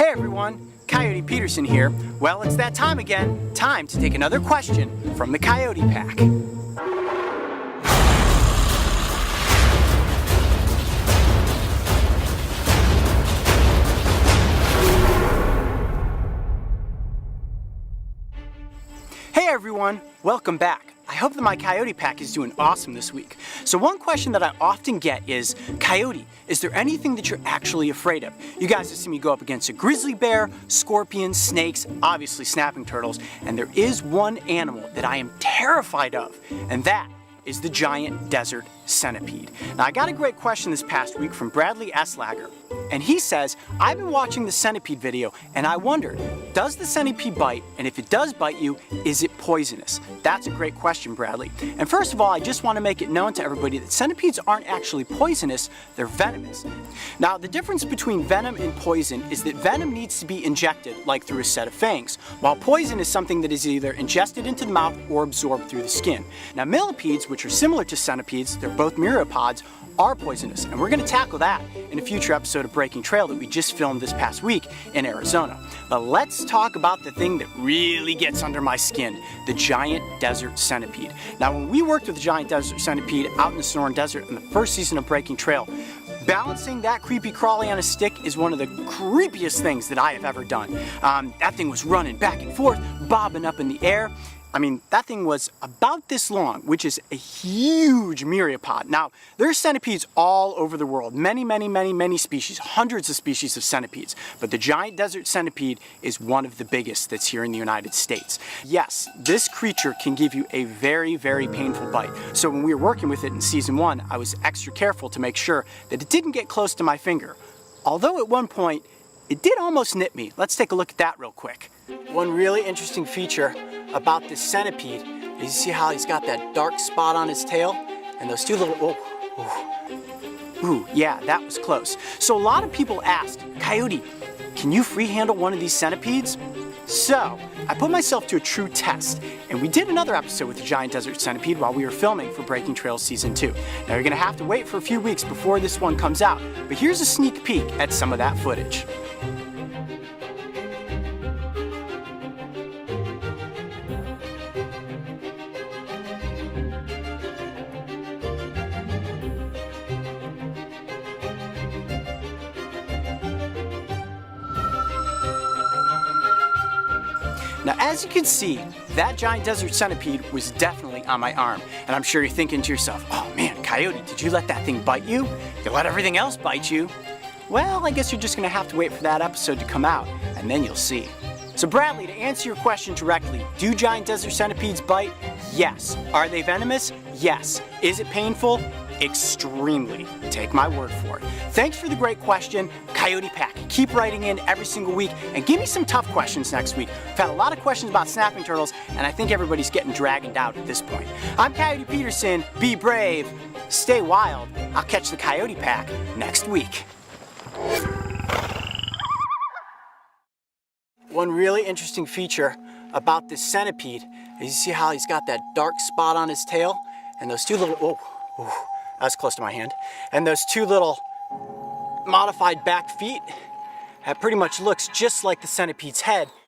Hey everyone, Coyote Peterson here. Well, it's that time again. Time to take another question from the Coyote Pack. Hey everyone, welcome back. I hope that my Coyote Pack is doing awesome this week. So one question that I often get is, Coyote, is there anything that you're actually afraid of? You guys have seen me go up against a grizzly bear, scorpions, snakes, obviously snapping turtles, and there is one animal that I am terrified of, and that is the giant desert centipede. Now I got a great question this past week from Bradley S. Lager, and he says, I've been watching the centipede video and I wondered, does the centipede bite? And if it does bite you, is it poisonous? That's a great question, Bradley. And first of all, I just want to make it known to everybody that centipedes aren't actually poisonous, they're venomous. Now the difference between venom and poison is that venom needs to be injected, like through a set of fangs, while poison is something that is either ingested into the mouth or absorbed through the skin. Now millipedes, which are similar to centipedes, they're both myriapods, are poisonous, and we're going to tackle that in a future episode of Breaking Trail that we just filmed this past week in Arizona. But let's talk about the thing that really gets under my skin, the giant desert centipede. Now when we worked with the giant desert centipede out in the Sonoran Desert in the first season of Breaking Trail, balancing that creepy crawly on a stick is one of the creepiest things that I have ever done. That thing was running back and forth, bobbing up in the air. I mean, that thing was about this long, which is a huge myriapod. Now, there's centipedes all over the world. Many species, hundreds of species of centipedes. But the giant desert centipede is one of the biggest that's here in the United States. Yes, this creature can give you a very painful bite. So when we were working with it in season 1, I was extra careful to make sure that it didn't get close to my finger. Although at one point, it did almost nip me. Let's take a look at that real quick. One really interesting feature about this centipede is you see how he's got that dark spot on his tail and those two little, ooh, yeah, that was close. So a lot of people ask, Coyote, can you free handle one of these centipedes? So I put myself to a true test, and we did another episode with the giant desert centipede while we were filming for Breaking Trail Season 2. Now you're gonna have to wait for a few weeks before this one comes out, but here's a sneak peek at some of that footage. Now, as you can see, that giant desert centipede was definitely on my arm. And I'm sure you're thinking to yourself, oh man, Coyote, did you let that thing bite you? You let everything else bite you? Well, I guess you're just gonna have to wait for that episode to come out, and then you'll see. So Bradley, to answer your question directly, do giant desert centipedes bite? Yes. Are they venomous? Yes. Is it painful? Extremely. Take my word for it. Thanks for the great question, Coyote Pack. Keep writing in every single week and give me some tough questions next week. We've had a lot of questions about snapping turtles, and I think everybody's getting dragged out at this point. I'm Coyote Peterson. Be brave. Stay wild. I'll catch the Coyote Pack next week. One really interesting feature about this centipede is you see how he's got that dark spot on his tail and those two little, that's close to my hand. And those two little modified back feet, that pretty much looks just like the centipede's head.